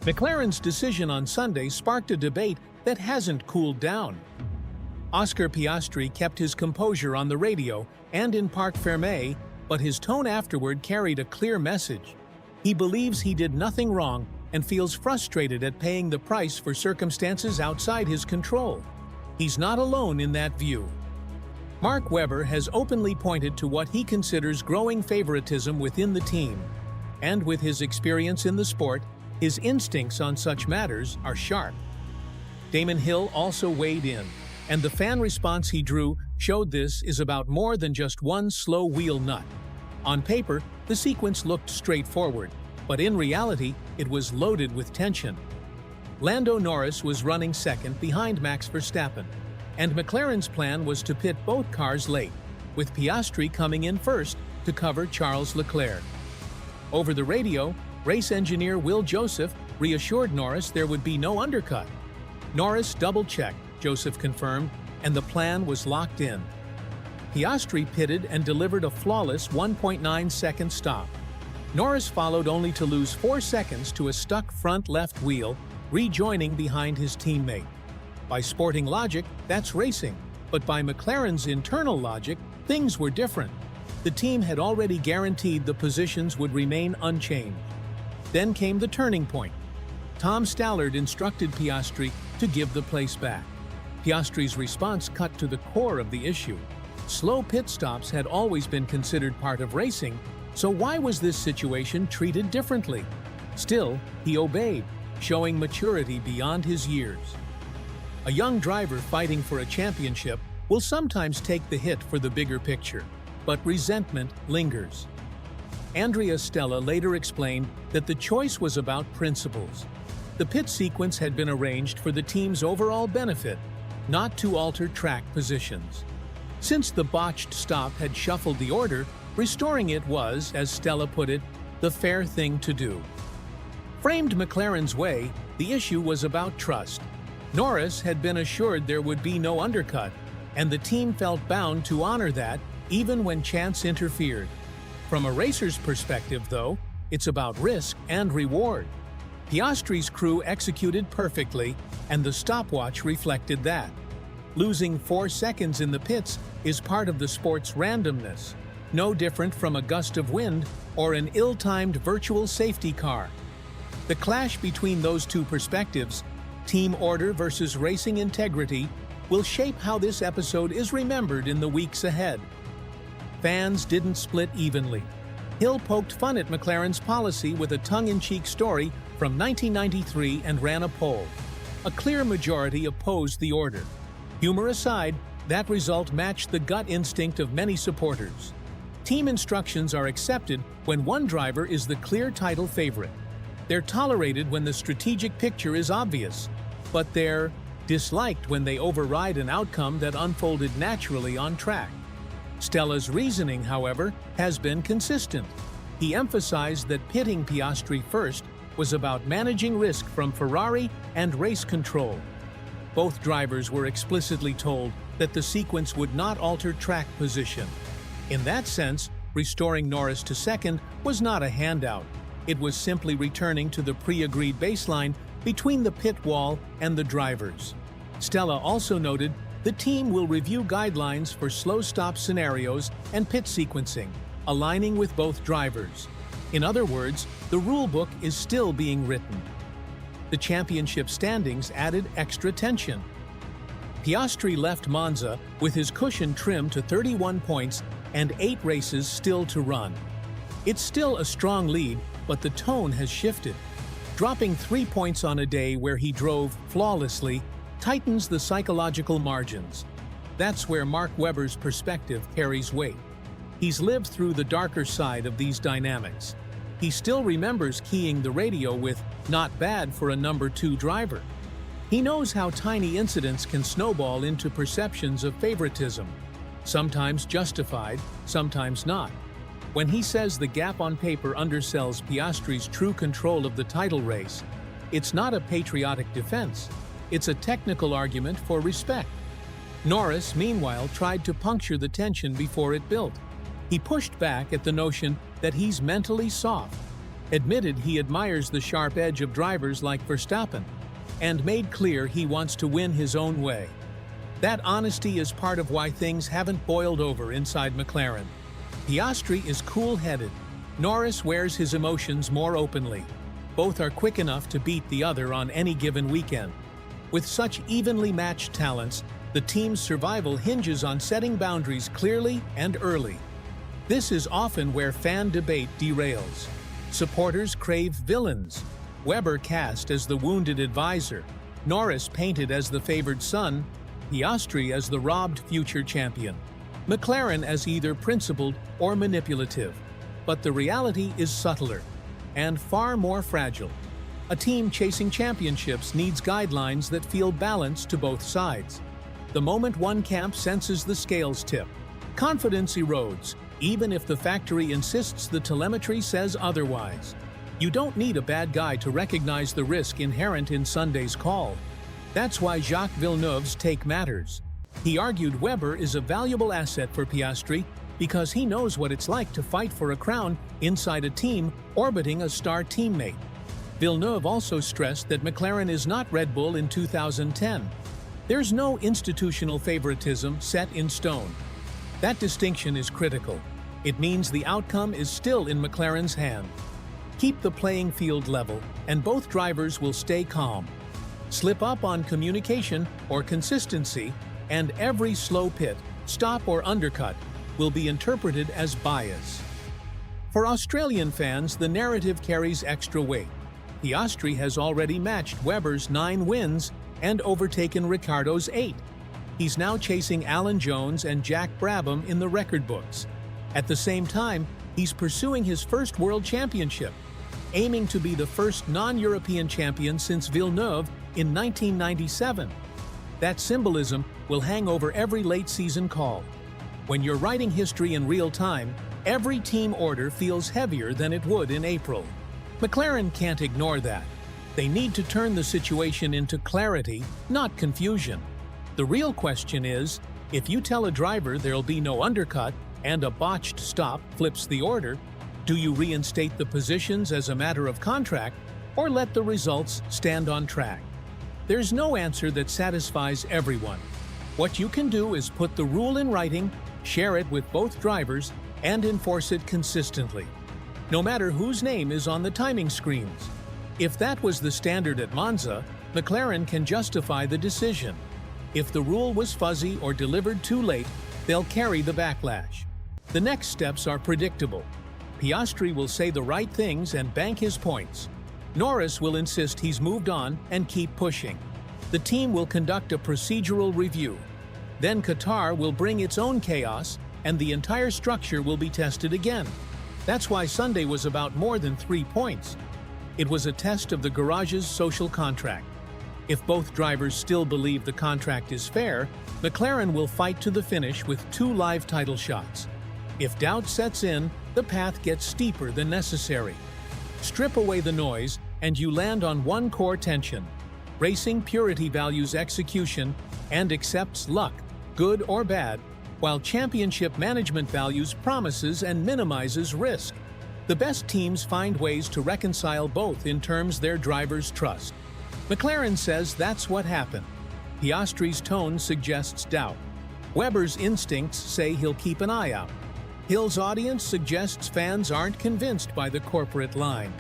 McLaren's decision on Sunday sparked a debate that hasn't cooled down. Oscar Piastri kept his composure on the radio and in Parc Fermé, but his tone afterward carried a clear message. He believes he did nothing wrong and feels frustrated at paying the price for circumstances outside his control. He's not alone in that view. Mark Webber has openly pointed to what he considers growing favoritism within the team. And with his experience in the sport, his instincts on such matters are sharp. Damon Hill also weighed in, and the fan response he drew showed this is about more than just one slow wheel nut. On paper, the sequence looked straightforward, but in reality, it was loaded with tension. Lando Norris was running second behind Max Verstappen, and McLaren's plan was to pit both cars late, with Piastri coming in first to cover Charles Leclerc. Over the radio, race engineer Will Joseph reassured Norris there would be no undercut. Norris double-checked, Joseph confirmed, and the plan was locked in. Piastri pitted and delivered a flawless 1.9-second stop. Norris followed only to lose 4 seconds to a stuck front left wheel, rejoining behind his teammate. By sporting logic, that's racing, but by McLaren's internal logic, things were different. The team had already guaranteed the positions would remain unchanged. Then came the turning point. Tom Stallard instructed Piastri to give the place back. Piastri's response cut to the core of the issue. Slow pit stops had always been considered part of racing, so why was this situation treated differently? Still, he obeyed, showing maturity beyond his years. A young driver fighting for a championship will sometimes take the hit for the bigger picture, but resentment lingers. Andrea Stella later explained that the choice was about principles. The pit sequence had been arranged for the team's overall benefit, not to alter track positions. Since the botched stop had shuffled the order, restoring it was, as Stella put it, the fair thing to do. Framed McLaren's way, the issue was about trust. Norris had been assured there would be no undercut, and the team felt bound to honor that even when chance interfered. From a racer's perspective, though, it's about risk and reward. Piastri's crew executed perfectly, and the stopwatch reflected that. Losing 4 seconds in the pits is part of the sport's randomness, no different from a gust of wind or an ill-timed virtual safety car. The clash between those two perspectives, team order versus racing integrity, will shape how this episode is remembered in the weeks ahead. Fans didn't split evenly. Hill poked fun at McLaren's policy with a tongue-in-cheek story from 1993 and ran a poll. A clear majority opposed the order. Humor aside, that result matched the gut instinct of many supporters. Team instructions are accepted when one driver is the clear title favorite. They're tolerated when the strategic picture is obvious, but they're disliked when they override an outcome that unfolded naturally on track. Stella's reasoning, however, has been consistent. He emphasized that pitting Piastri first was about managing risk from Ferrari and race control. Both drivers were explicitly told that the sequence would not alter track position. In that sense, restoring Norris to second was not a handout. It was simply returning to the pre-agreed baseline between the pit wall and the drivers. Stella also noted the team will review guidelines for slow stop scenarios and pit sequencing, aligning with both drivers. In other words, the rulebook is still being written. The championship standings added extra tension. Piastri left Monza with his cushion trimmed to 31 points and 8 races still to run. It's still a strong lead, but the tone has shifted. Dropping 3 points on a day where he drove flawlessly tightens the psychological margins. That's where Mark Webber's perspective carries weight. He's lived through the darker side of these dynamics. He still remembers keying the radio with "not bad for a number 2 driver." He knows how tiny incidents can snowball into perceptions of favoritism, sometimes justified, sometimes not. When he says the gap on paper undersells Piastri's true control of the title race, it's not a patriotic defense. It's a technical argument for respect. Norris, meanwhile, tried to puncture the tension before it built. He pushed back at the notion that he's mentally soft. admitted he admires the sharp edge of drivers like Verstappen, and made clear he wants to win his own way. That honesty is part of why things haven't boiled over inside McLaren. Piastri is cool-headed. Norris wears his emotions more openly. Both are quick enough to beat the other on any given weekend. With such evenly matched talents, the team's survival hinges on setting boundaries clearly and early. This is often where fan debate derails. Supporters crave villains. Webber cast as the wounded advisor, Norris painted as the favored son, Piastri as the robbed future champion, McLaren as either principled or manipulative. But the reality is subtler and far more fragile. A team chasing championships needs guidelines that feel balanced to both sides. The moment one camp senses the scales tip, confidence erodes, even if the factory insists the telemetry says otherwise. You don't need a bad guy to recognize the risk inherent in Sunday's call. That's why Jacques Villeneuve's take matters. He argued Webber is a valuable asset for Piastri because he knows what it's like to fight for a crown inside a team orbiting a star teammate. Villeneuve also stressed that McLaren is not Red Bull in 2010. There's no institutional favoritism set in stone. That distinction is critical. It means the outcome is still in McLaren's hand. Keep the playing field level, and both drivers will stay calm. Slip up on communication or consistency, and every slow pit, stop or undercut will be interpreted as bias. For Australian fans, the narrative carries extra weight. Piastri has already matched Webber's 9 wins and overtaken Ricciardo's 8. He's now chasing Alan Jones and Jack Brabham in the record books. At the same time, he's pursuing his first world championship, aiming to be the first non-European champion since Villeneuve in 1997. That symbolism will hang over every late-season call. When you're writing history in real time, every team order feels heavier than it would in April. McLaren can't ignore that. They need to turn the situation into clarity, not confusion. The real question is, if you tell a driver there'll be no undercut and a botched stop flips the order, do you reinstate the positions as a matter of contract or let the results stand on track? There's no answer that satisfies everyone. What you can do is put the rule in writing, share it with both drivers, and enforce it consistently, no matter whose name is on the timing screens. If that was the standard at Monza, McLaren can justify the decision. If the rule was fuzzy or delivered too late, they'll carry the backlash. The next steps are predictable. Piastri will say the right things and bank his points. Norris will insist he's moved on and keep pushing. The team will conduct a procedural review. Then Qatar will bring its own chaos, and the entire structure will be tested again. That's why Sunday was about more than 3 points. It was a test of the garage's social contract. If both drivers still believe the contract is fair, McLaren will fight to the finish with 2 live title shots. If doubt sets in, the path gets steeper than necessary. Strip away the noise, and you land on one core tension. Racing purity values execution and accepts luck, good or bad, while championship management values promises and minimizes risk. The best teams find ways to reconcile both in terms their drivers trust. McLaren says that's what happened. Piastri's tone suggests doubt. Webber's instincts say he'll keep an eye out. Hill's audience suggests fans aren't convinced by the corporate line.